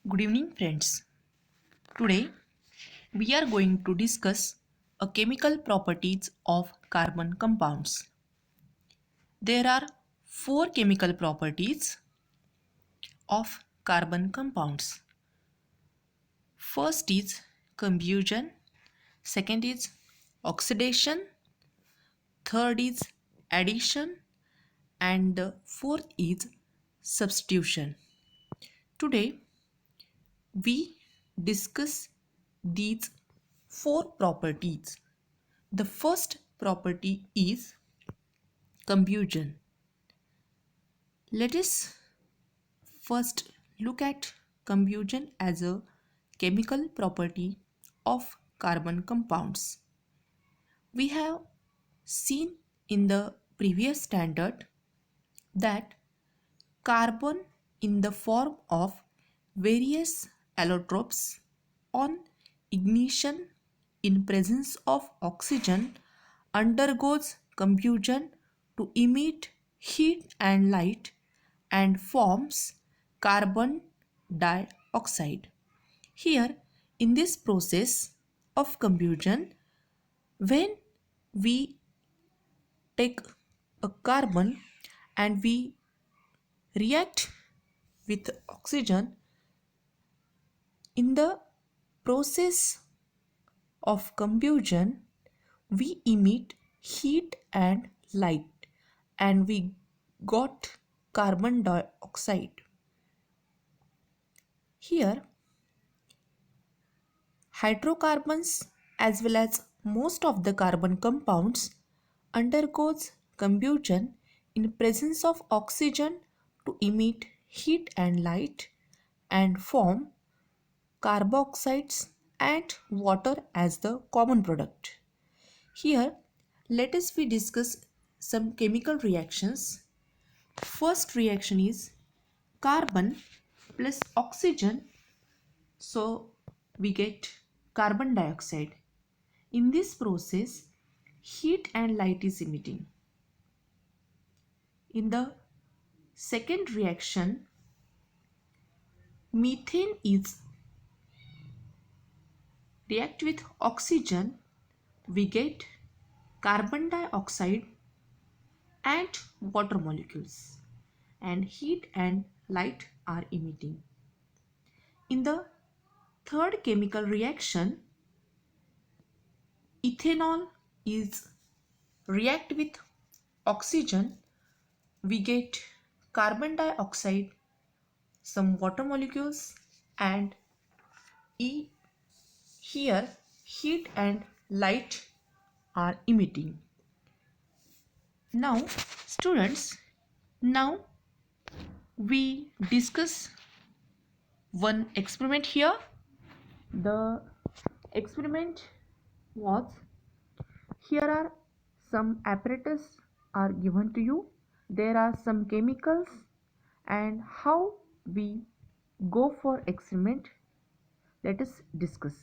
Good evening, friends. Today we are going to discuss a chemical properties of carbon compounds. There are four chemical properties of carbon compounds. First is combustion, second is oxidation, third is addition, and the fourth is substitution. Today we discuss these four properties. The first property is combustion. Let us first look at combustion as a chemical property of carbon compounds. We have seen in the previous standard that carbon in the form of various allotropes on ignition in presence of oxygen undergoes combustion to emit heat and light and forms carbon dioxide. Here, in this process of combustion, when we take a carbon and we react with oxygen, in the process of combustion, we emit heat and light and we got carbon dioxide. Here, hydrocarbons as well as most of the carbon compounds undergoes combustion in presence of oxygen to emit heat and light and form carboxyles and water as the common product. Here, let us we discuss some chemical reactions. First reaction is carbon plus oxygen, so we get carbon dioxide. In this process, heat and light is emitting. In the second reaction, methane is react with oxygen, we get carbon dioxide and water molecules, and heat and light are emitting. In the third chemical reaction, ethanol is react with oxygen, we get carbon dioxide, some water molecules, and here heat and light are emitting. Now students, now we discuss one experiment here. The experiment was, here are some apparatus are given to you. There are some chemicals and how we go for experiment. Let us discuss.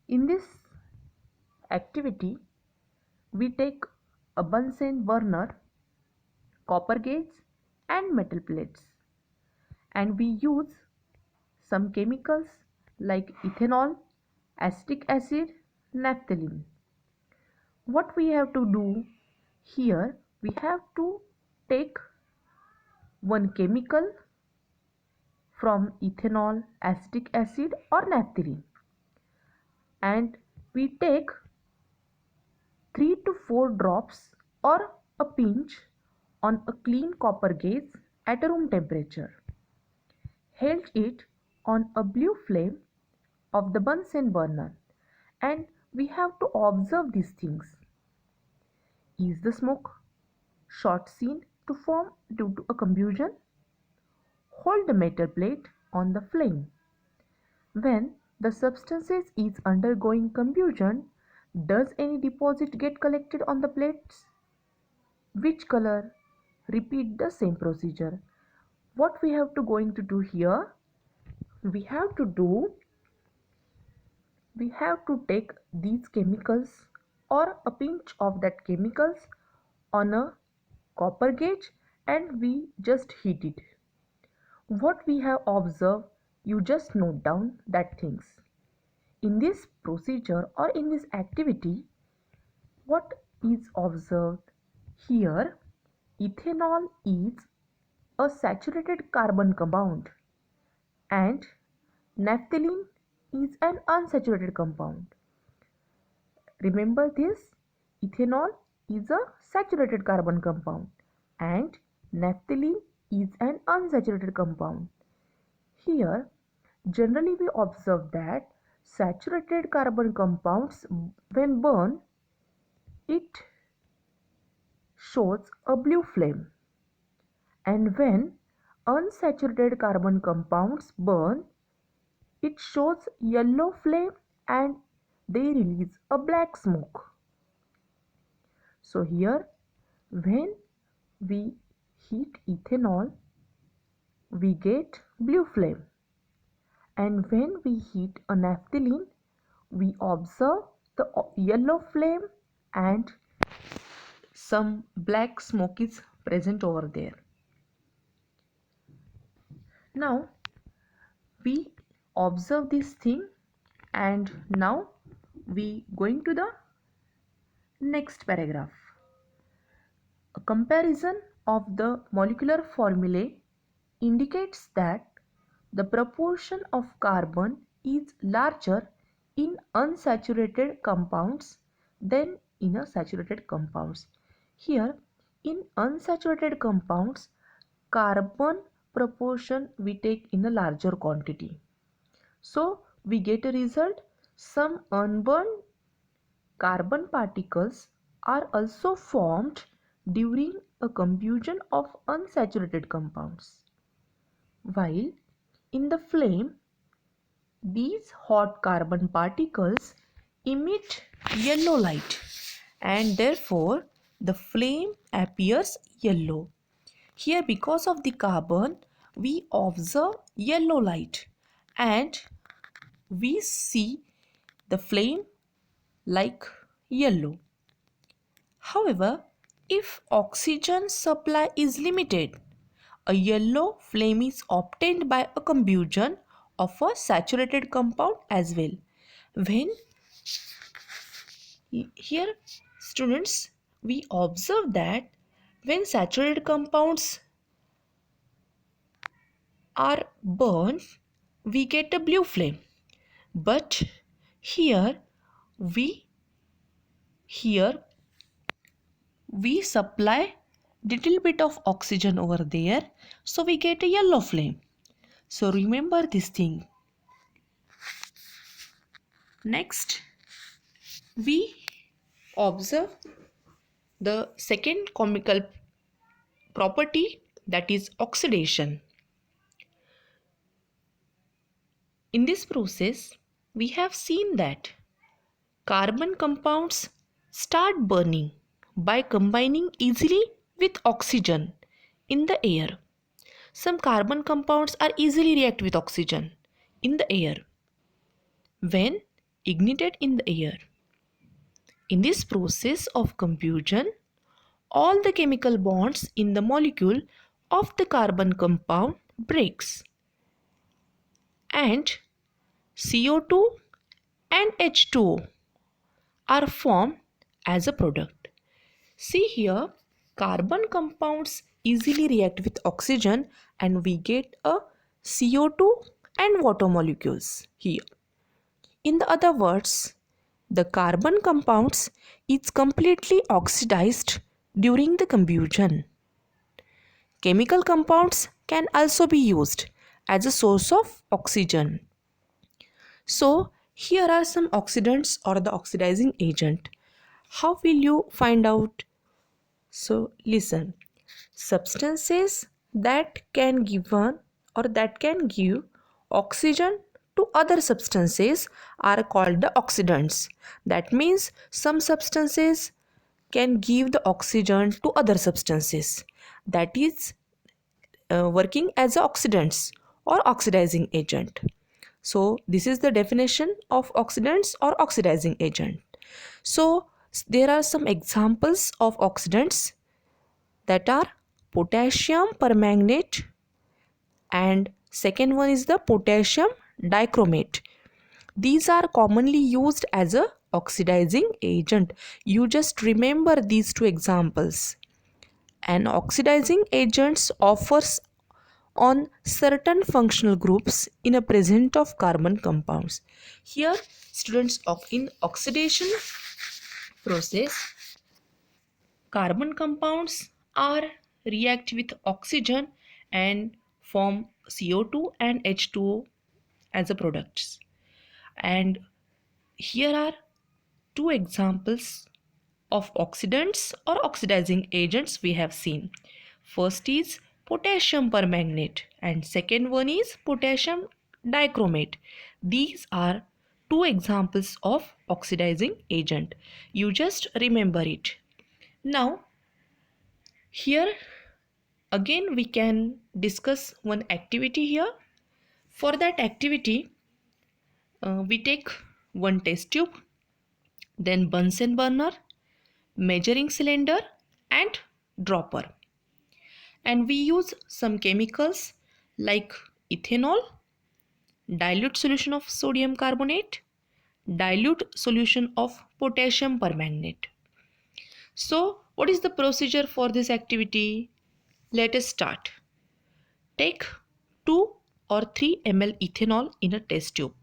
In this activity, we take a Bunsen burner, copper gauge and metal plates, and we use some chemicals like ethanol, acetic acid, naphthalene. What we have to do here, we have to take one chemical from ethanol, acetic acid or naphthalene, and we take 3 to 4 drops or a pinch on a clean copper gauge at a room temperature. Held it on a blue flame of the Bunsen burner, and we have to observe these things. Is the smoke short seen to form due to a combustion? Hold the metal plate on the flame. When the substances is undergoing combustion, does any deposit get collected on the plates? Which color? Repeat the same procedure. What we have to going to do here? We have to take these chemicals or a pinch of that chemicals on a copper gauge and we just heat it. What we have observed, You just note down that things. In this procedure or in this activity, what is observed here? Ethanol is a saturated carbon compound and naphthalene is an unsaturated compound. Remember this, ethanol is a saturated carbon compound and naphthalene is an unsaturated compound. Here, generally we observe that saturated carbon compounds, when burned, it shows a blue flame, and when unsaturated carbon compounds burn, it shows yellow flame and they release a black smoke. So here, when we heat ethanol, we get blue flame, and when we heat a naphthalene, we observe the yellow flame and some black smoke is present over there. Now we observe this thing, and now we going to the next paragraph. A comparison of the molecular formulae indicates that the proportion of carbon is larger in unsaturated compounds than in a saturated compounds. Here, in unsaturated compounds, carbon proportion we take in a larger quantity. So we get a result, some unburned carbon particles are also formed during a combustion of unsaturated compounds. While in the flame, these hot carbon particles emit yellow light and therefore the flame appears yellow. Here, because of the carbon, we observe yellow light and we see the flame like yellow. However, if oxygen supply is limited, a yellow flame is obtained by a combustion of a saturated compound as well. When here, students, we observe that when saturated compounds are burned, we get a blue flame. But here we supply little bit of oxygen over there, so we get a yellow flame. So remember this thing. Next, we observe the second chemical property, that is oxidation. In this process, we have seen that carbon compounds start burning by combining easily with oxygen in the air. Some carbon compounds are easily react with oxygen in the air when ignited in the air. In this process of combustion, all the chemical bonds in the molecule of the carbon compound breaks and CO2 and H2O are formed as a product. See here, carbon compounds easily react with oxygen and we get a CO2 and water molecules here. In the other words, the carbon compounds is completely oxidized during the combustion. Chemical compounds can also be used as a source of oxygen. So, here are some oxidants or the oxidizing agent. How will you find out? So, listen. Substances that can give oxygen to other substances are called the oxidants. That means some substances can give the oxygen to other substances. That is working as oxidants or oxidizing agent. So this is the definition of oxidants or oxidizing agent. So there are some examples of oxidants that are potassium permanganate and Second one is the potassium dichromate. These are commonly used as a oxidizing agent. You just remember these two examples. An oxidizing agent offers on certain functional groups in a presence of carbon compounds. Here, students, in oxidation process, carbon compounds are react with oxygen and form CO2 and H2O as a products. And here are two examples of oxidants or oxidizing agents we have seen. First is potassium permanganate and second one is potassium dichromate. These are two examples of oxidizing agent. You just remember it. Now here again we can discuss one activity here. For that activity we take one test tube, then Bunsen burner, measuring cylinder and dropper, and we use some chemicals like ethanol, dilute solution of sodium carbonate, dilute solution of potassium permanganate. So what is the procedure for this activity? Let us start. Take 2 or 3 ml ethanol in a test tube.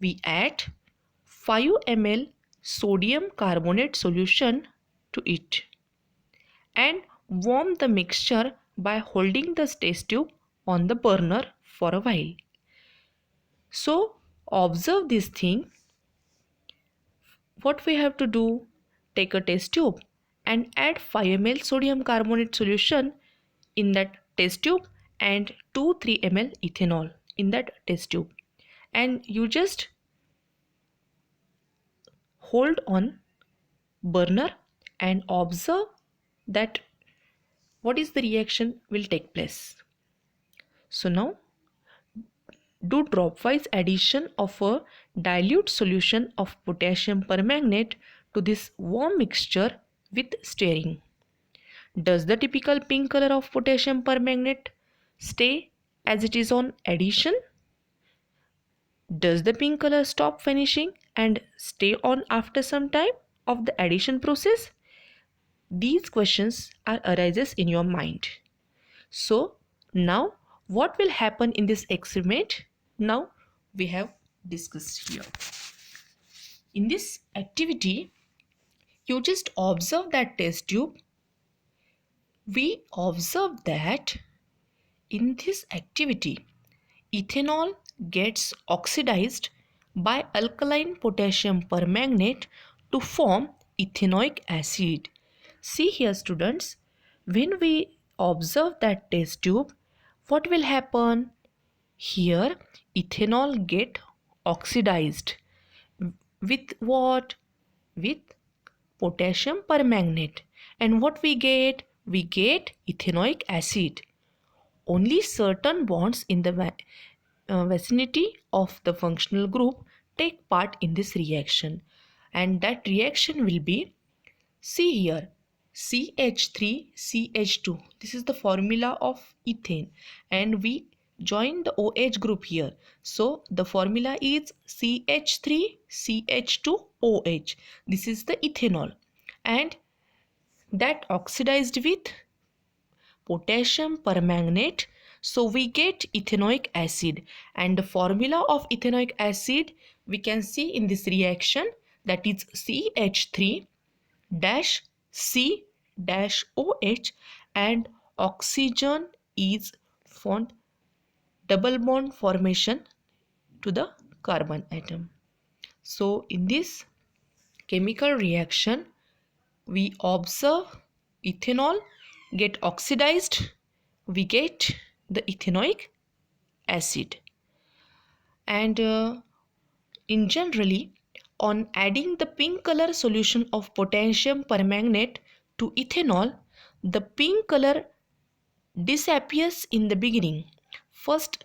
We add 5 ml sodium carbonate solution to it and warm the mixture by holding the test tube on the burner for a while. So observe this thing. What we have to do? Take a test tube and add 5 ml sodium carbonate solution in that test tube and 2-3 ml ethanol in that test tube, and you just hold on burner and observe that what is the reaction will take place. So now do dropwise addition of a dilute solution of potassium permanganate to this warm mixture with stirring. Does the typical pink color of potassium permanganate stay as it is on addition? Does the pink color stop vanishing and stay on after some time of the addition process? These questions are arises in your mind. So now what will happen in this experiment? Now we have discussed here. In this activity, you just observe that test tube. We observe that in this activity, ethanol gets oxidized by alkaline potassium permanganate to form ethanoic acid. See here students, when we observe that test tube, what will happen? Here ethanol get oxidized with what? With potassium permanganate, and what we get? We get ethanoic acid. Only certain bonds in the vicinity of the functional group take part in this reaction, and that reaction will be, see here, CH3CH2. This is the formula of ethane, and we join the OH group here. So the formula is CH3CH2OH. This is the ethanol, and that oxidized with potassium permanganate. So we get ethanoic acid, and the formula of ethanoic acid we can see in this reaction, that is CH3-C-OH, and oxygen is found double bond formation to the carbon atom. So in this chemical reaction we observe ethanol get oxidized, we get the ethanoic acid, and in generally on adding the pink color solution of potassium permanganate to ethanol, the pink color disappears in the beginning. First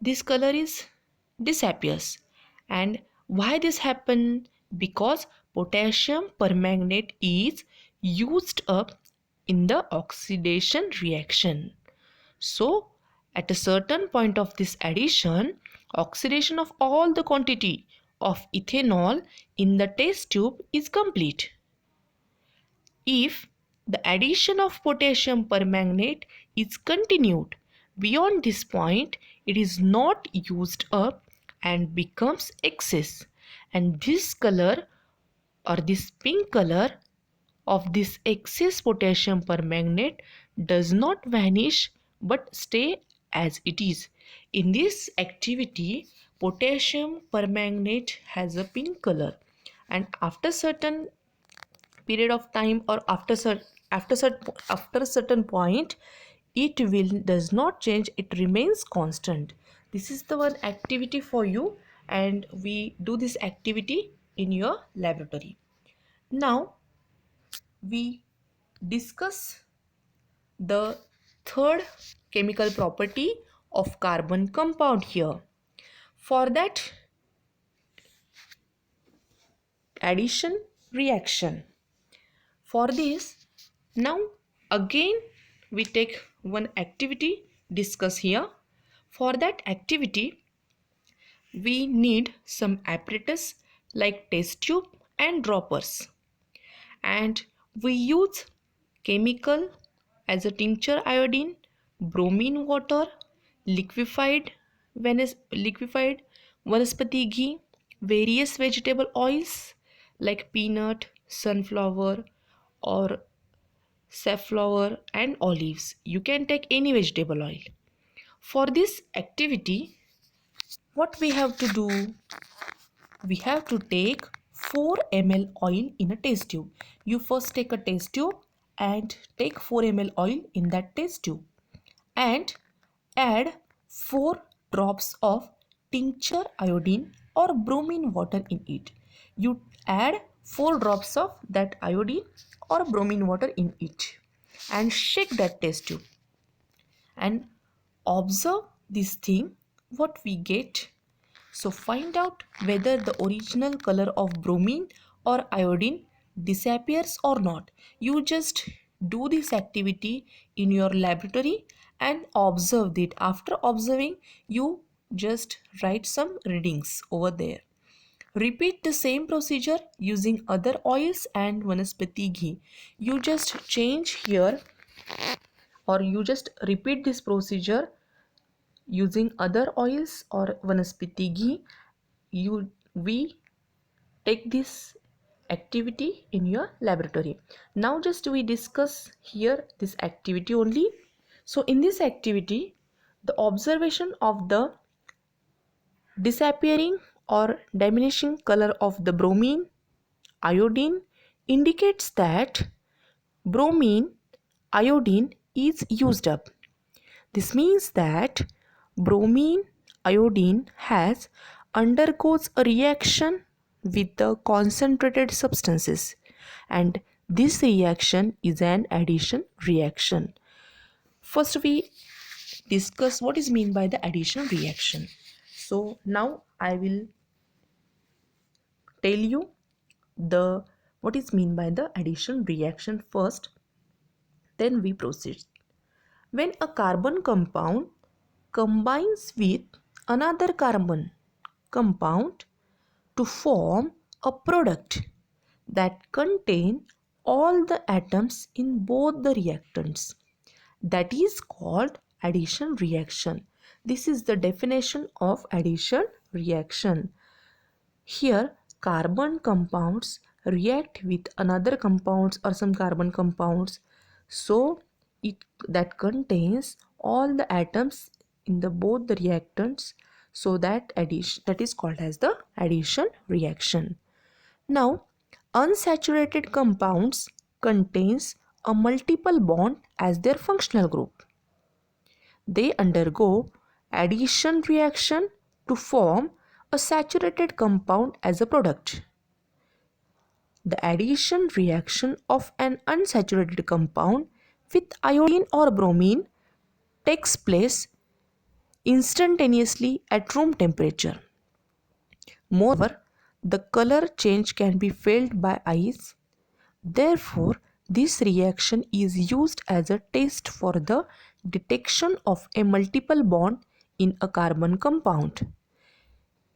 this color is disappears, and why this happen? Because potassium permanganate is used up in the oxidation reaction. So At a certain point of this addition, oxidation of all the quantity of ethanol in the test tube is complete. If the addition of potassium permanganate is continued beyond this point, it is not used up and becomes excess, and this color or this pink color of this excess potassium permanganate does not vanish but stay as it is. In this activity, potassium permanganate has a pink color, and after certain period of time or after certain point, it will does not change, it remains constant. This is the one activity for you, and we do this activity in your laboratory. Now we discuss the third chemical property of carbon compound here. For that, addition reaction. For this, now again we take one activity discuss here. For that activity, we need some apparatus like test tube and droppers, and we use chemical as a tincture iodine, bromine water, liquefied vanaspati ghee, various vegetable oils like peanut, sunflower or safflower and olives. You can take any vegetable oil. For this activity, what we have to do? We have to take 4 ml oil in a test tube. You first take a test tube and take 4 ml oil in that test tube and add 4 drops of tincture iodine or bromine water in it. You add 4 drops of that iodine or bromine water in it and shake that test tube and observe this thing what we get. So find out whether the original color of bromine or iodine disappears or not. You just do this activity in your laboratory and observe it. After observing, you just write some readings over there. Repeat the same procedure using other oils and vanaspati ghee. You just change here, or you just repeat this procedure using other oils or vanaspati ghee. We take this activity in your laboratory. Now just we discuss here this activity only. So in this activity, the observation of the disappearing or diminishing color of the bromine iodine indicates that bromine iodine is used up. This means that bromine iodine has undergoes a reaction with the concentrated substances, and this reaction is an addition reaction. First we discuss what is mean by the addition reaction. So now I will tell you the what is mean by the addition reaction first, then we proceed. When a carbon compound combines with another carbon compound to form a product that contain all the atoms in both the reactants, that is called addition reaction. This is the definition of addition reaction. Here carbon compounds react with another compounds or some carbon compounds, so it that contains all the atoms in the both the reactants, so that addition, that is called as the addition reaction. Now unsaturated compounds contains a multiple bond as their functional group. They undergo addition reaction to form a saturated compound as a product. The addition reaction of an unsaturated compound with iodine or bromine takes place instantaneously at room temperature. Moreover, the color change can be felt by eyes. Therefore, this reaction is used as a test for the detection of a multiple bond in a carbon compound.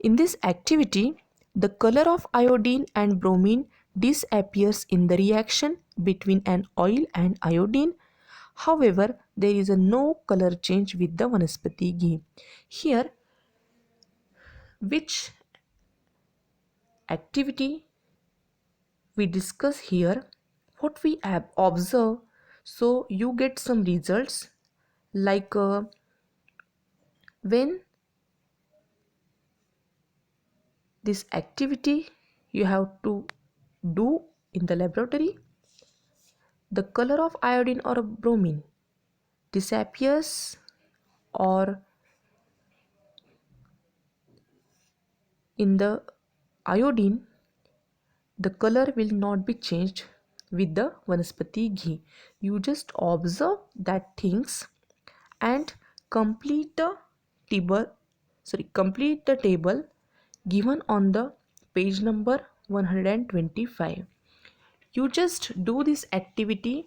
In this activity, the color of iodine and bromine disappears in the reaction between an oil and iodine. However, there is a no color change with the Vanaspati ghee. Here, which activity we discuss here, what we have observed, so you get some results like when this activity you have to do in the laboratory, the color of iodine or bromine disappears, or in the iodine the color will not be changed with the Vanaspati ghee. You just observe that things and complete the table given on the page number 125. You just do this activity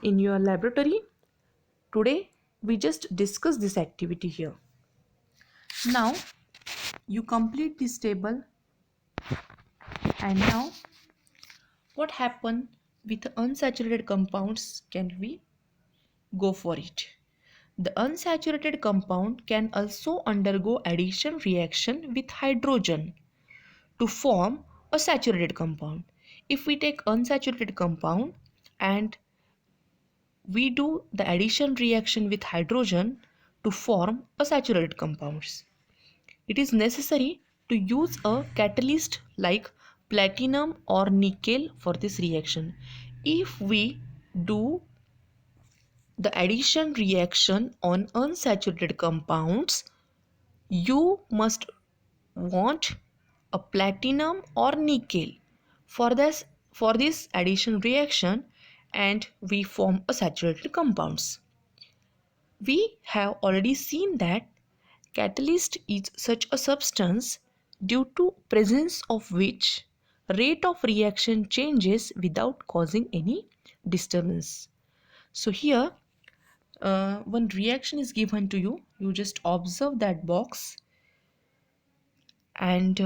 in your laboratory. Today we just discuss this activity here. Now you complete this table, and now what happen with unsaturated compounds? Can we go for it? The unsaturated compound can also undergo addition reaction with hydrogen to form a saturated compound. If we take unsaturated compound and we do the addition reaction with hydrogen to form a saturated compounds, it is necessary to use a catalyst like platinum or nickel for this reaction. If we do the addition reaction on unsaturated compounds, you must want a platinum or nickel for this addition reaction, and we form a saturated compounds. We have already seen that catalyst is such a substance due to presence of which rate of reaction changes without causing any disturbance. So here one reaction is given to you. You just observe that box, and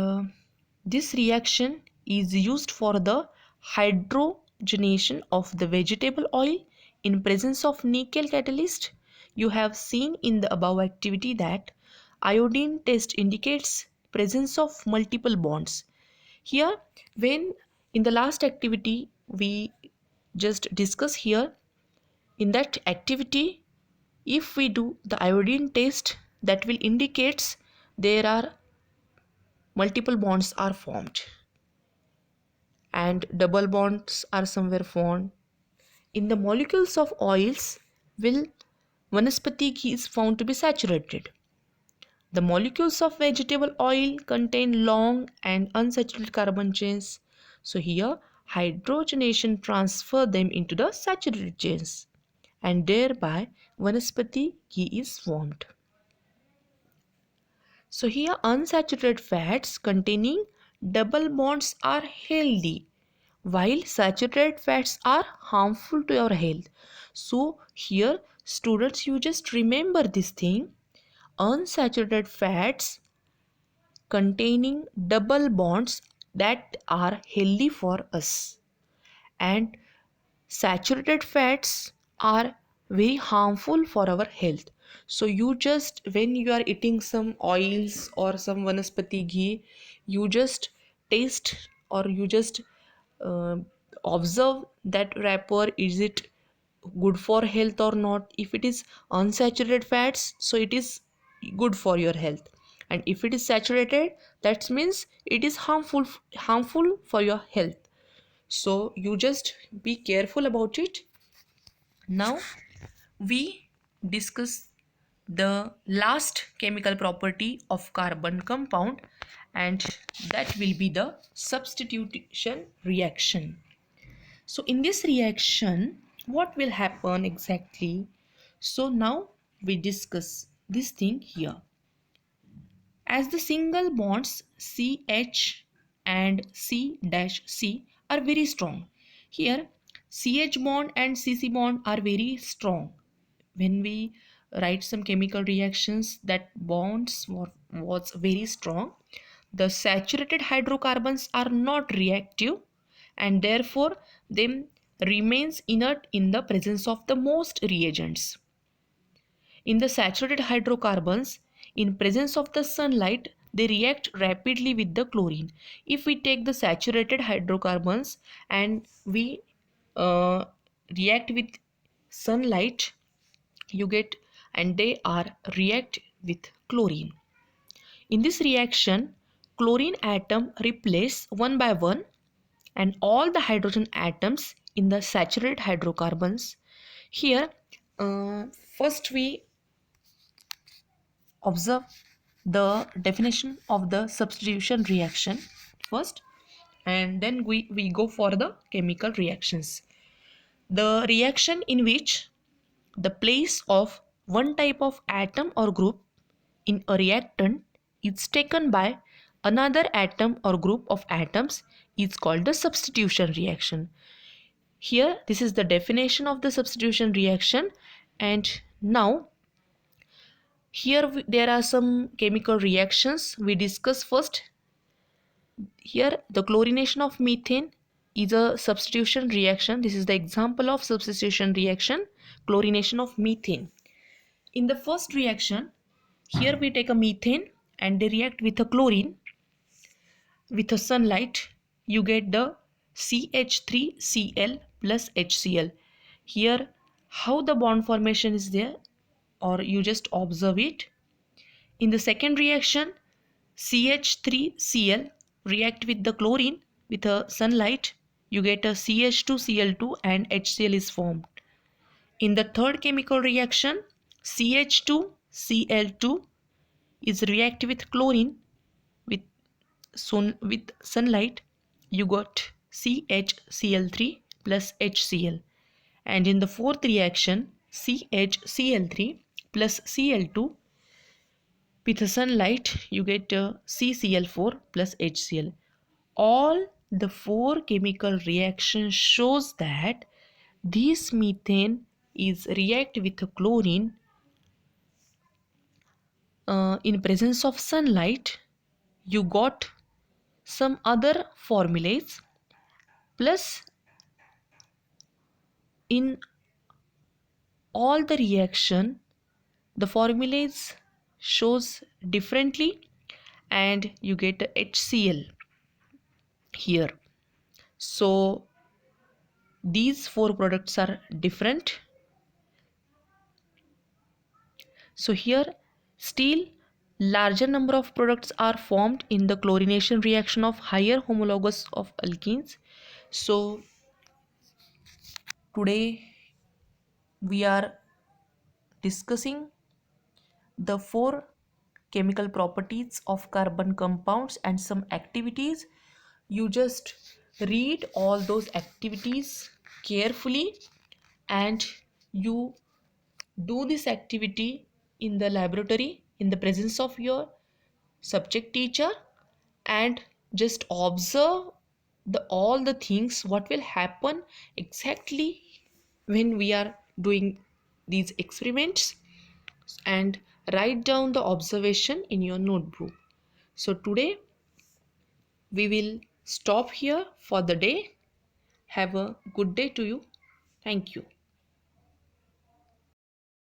this reaction is used for the hydrogenation of the vegetable oil in presence of nickel catalyst. You have seen in the above activity that iodine test indicates presence of multiple bonds. Here, when in the last activity we just discuss here, in that activity, if we do the iodine test, that will indicates there are multiple bonds are formed and double bonds are somewhere formed. In the molecules of oils, will Vanaspati ghee is found to be saturated. The molecules of vegetable oil contain long and unsaturated carbon chains. So here hydrogenation transfer them into the saturated chains, and thereby Vanaspati ghee is formed. So here unsaturated fats containing double bonds are healthy, while saturated fats are harmful to your health. So here students, you just remember this thing. Unsaturated fats containing double bonds that are healthy for us, and saturated fats are very harmful for our health. So you just, when you are eating some oils or some Vanaspati ghee, you just taste, or you just uh, observe that wrapper, is it good for health or not. If it is unsaturated fats, so it is good for your health, and if it is saturated, that means it is harmful for your health. So you just be careful about it. Now we discuss the last chemical property of carbon compound, and that will be the substitution reaction. So in this reaction, what will happen exactly? So now we discuss this thing here. As the single bonds CH and C-C are very strong. Here CH bond and CC bond are very strong. when we write some chemical reactions that bonds was very strong, the saturated hydrocarbons are not reactive and therefore they remains inert in the presence of the most reagents. In the saturated hydrocarbons, in presence of the sunlight, they react rapidly with the chlorine. If we take the saturated hydrocarbons and we uh, react with sunlight, you get, and they are react with chlorine. In this reaction, chlorine atom replace one by one and all the hydrogen atoms in the saturated hydrocarbons. Here, first we observe the definition of the substitution reaction first, and then we go for the chemical reactions. The reaction in which the place of one type of atom or group in a reactant is taken by another atom or group of atoms is called the substitution reaction. Here, this is the definition of the substitution reaction, and now here there are some chemical reactions we discuss first. Here the chlorination of methane is a substitution reaction. This is the example of substitution reaction, chlorination of methane. In the first reaction, here we take a methane and they react with a chlorine with a sunlight. You get the CH3Cl plus HCl. Here how the bond formation is there, or you just observe it. In the second reaction, CH3Cl react with the chlorine with a sunlight, you get a CH2Cl2 and HCl is formed. In the third chemical reaction, CH2Cl2 is react with chlorine with sunlight, you got CHCl3 plus HCl. And in the fourth reaction, CHCl3 plus Cl2 with the sunlight, you get CCl4 plus HCl. All the four chemical reactions shows that this methane is react with the chlorine in presence of sunlight. You got some other formulas, plus in all the reaction the formulas shows differently and you get HCl here. So these four products are different. So here still larger number of products are formed in the chlorination reaction of higher homologous of alkenes. So today we are discussing the four chemical properties of carbon compounds and some activities. You just read all those activities carefully and you do this activity in the laboratory in the presence of your subject teacher, and just observe all the things what will happen exactly when we are doing these experiments, and write down the observation in your notebook. So today we will stop here for the day. Have a good day to you. Thank you.